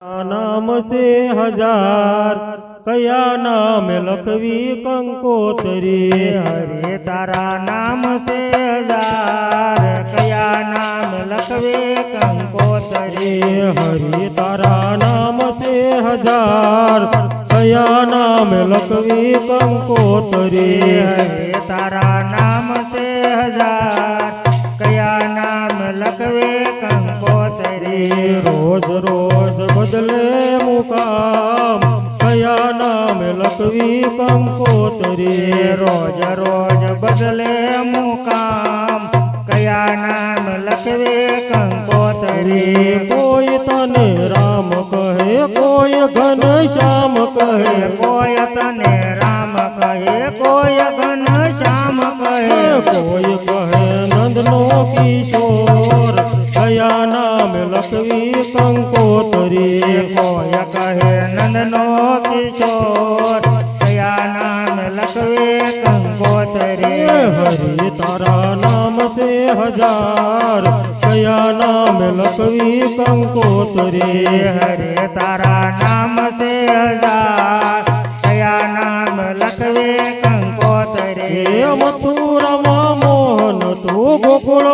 नाम से हजार कया नाम लखवी कंकोतरी। हरे तारा नाम से हजार कया नाम लखवे कंकोतरी। हरि तारा नाम से हजार कया नाम लखवी कंकोतरी। हरे तारा नाम से हजार कया नाम लखवे कंकोतरी। रोज रोज बदले मुकाम कया नाम लखवी कंकोतरी। रोज रोज बदले मुकाम कया नाम लखवे कंकोतरी। कोई तने राम कहे कोई घन श्याम कहे। कोई तने राम कहे कोई घन श्याम कहे। कोई कहे नंदनो किशोर कया नाम लखवी कंकोतरी। कोई कहे नंदनो किशोर कया नाम लखवे कंकोतरी। हरि तारा नाम से हजार कया नाम लखवी कंकोतरी। हरे तारा नाम से हजार कया नाम लखवे कंकोतरी। मथुरा मोहन तू गोकुल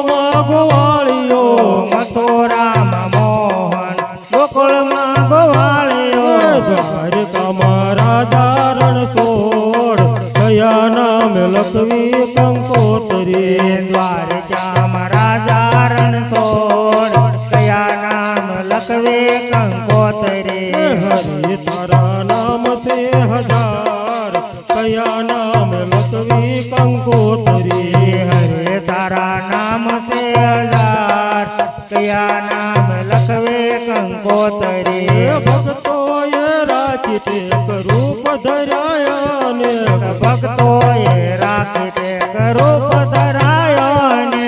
गोवालियो। मथुरा मोहन गोकुल गोवालियो। द्वारका राजा रणछोड़ कया नाम लखवी कंकोतरी। द्वारका राजा रणछोड़ कया नाम लखवे कंकोतरी। हरि तारा नाम से हजार कया नाम लखवी कंकोतरी। हरे तारा नाम से हजार कया नाम लखवे कंकोतरी। भक्तो ये राखते रूप धरायाने। भक्तो ये राखते रूप धरायाने।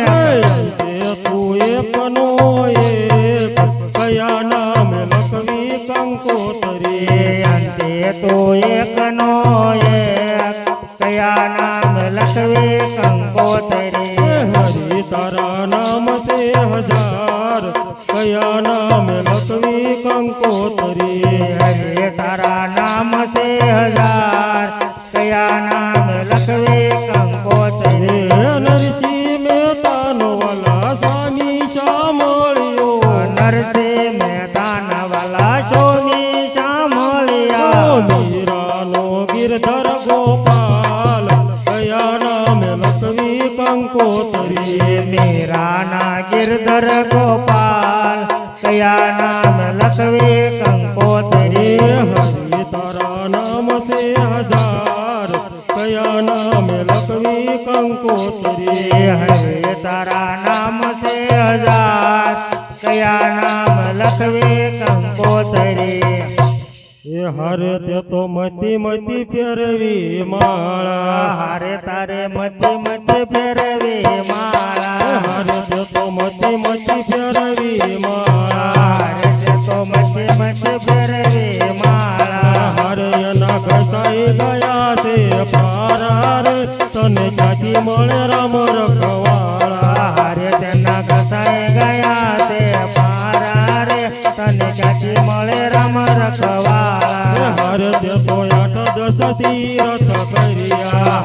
तू एक नो एक कया नाम लखवी कंकोतरी। अंते तो एक नो एक कया नाम लखवे कंकोतरी। हरि तारा नाम से हजार कया नाम लखवी कंकोतरी। हरे तारा नाम से हजार कया नाम लखवे कंकोतरी। नरसी मैदान वाला स्वामी श्यामलियो। नरसे मैदान वाला स्वामी श्यामलिया। मीरानो गिरधर गोपाल कया नाम लखवी कंकोतरी। मेरा ना गिरधर गोपाल कया नाम लखवे कंकोतरी। हरि तारा नाम से हजार कया नाम लखवी कंकोतरी। हरे तारा नाम से हजार कया नाम लखवे कंकोतरी। हरे ते तो मती मती फेरवी माळा। हरे तारे मती मती फेरवी माळा। हरे ते तो मती मती फेरवी माळा। हरे ते तो मती मती फेरवी माळा। हरे ना घसाई गया ते पारार तने चाची मळे राम रखवाळा। हरे तेना घसाई गया ते पारा रे तने चाची मळे राम रखवाळा। हरे ते तो 8-10 तीरथ करिया।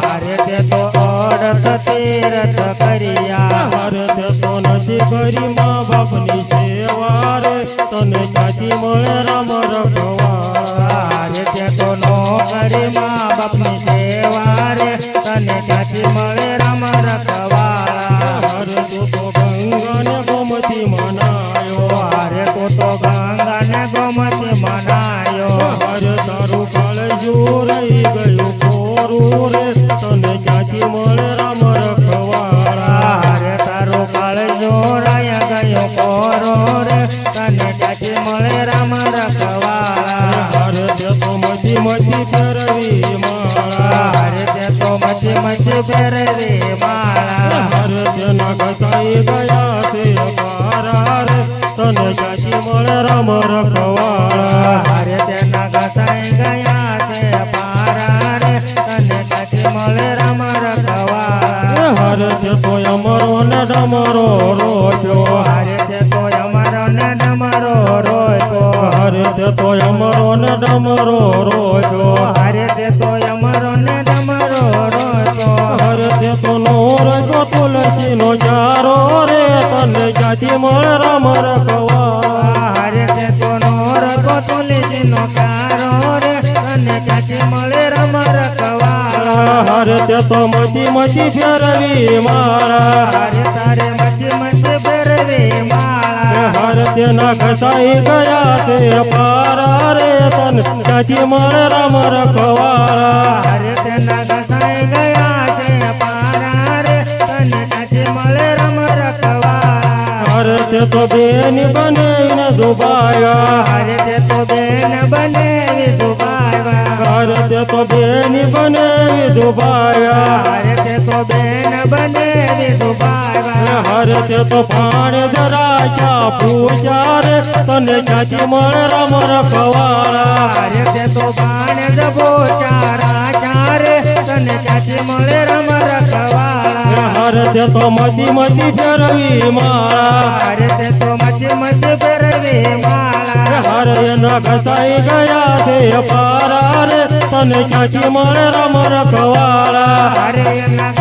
हरे ते तो 8 तीरथ करिया। हरे ते तो नदी करी माँ बापनी सेवा रे तने चाची मळे राम रखवाळा। हरे ते तो नोकरी माँ बापनी सेवा रे तने चाची मळे राम रखवाळा। हरे तो गंगा ने गोमती मनायो। हरे तो गंगा ने गोमती मनायो। हरे तारू काळजू रही गयो कोरू रे तने चाची मळे राम रखवाळा। हरे तारो काळजो राया गयो कोरो रे तने चाची मळे राम रखवाळा। हरे ते तो मधी मधी फेरवी माळा। हरे ते तो मची मची फेरवी माळा। हरे ते ना घसाई गया ते पारा रे तने चाची मळे राम रखवाळा। हरे तेना घसाई गया ते पारा रे तने चाची मळे राम रखवाळा। हरे ते तो अमरो ने डमरो रोજો। हरे ते तो अमरो ने डमरो रोજો। हरे ते તો અમરો ને ડમરો રોજો હરે તે તો અમરો ને ડમરો રોજો હરે તે તો નો રજો તુલસી નો ચારો રે તને ક્યાંથી મળે રામ રખવાળા હરે તે તો નોર કો તુલસી નો કારો રે તને ક્યાંથી મળે રામ રખવાળા હરે તે તો મચી મચી ફેરવી માળા હરે તારે મચી મચી ફેરવી માળા હરે તેના ઘસાઈ ગયા તે પારા રે તને ક્યાંથી મળે રામ રખવાળા હરે તેના ઘસાઈ ગયા છે પારા રે તને ક્યાંથી મળે રામ રખવાળા હરે તે તો બેની બને દુબાયા હરે તે તો બેન બનેવી દુબાવા હરે તે તો બેની બને દુબાયા હરે તે તો બેન બનેવી દુબાવા હરે તે તો પાણ જરા પૂજા રે તને ક્યાંથી મળે રામ રખવાળા હરે તે તો બાણ જબો ચારા ચારે તને ક્યાંથી મળે રામ રખવાળા હરે તે તો મચી મચી ફેરવી માળા હરે તે તો મચી મચી ફેરવી માળા હરે એના ઘસાઈ ગયા છે પારા રે તને ક્યાંથી મળે રામ રખવાળા હરે એના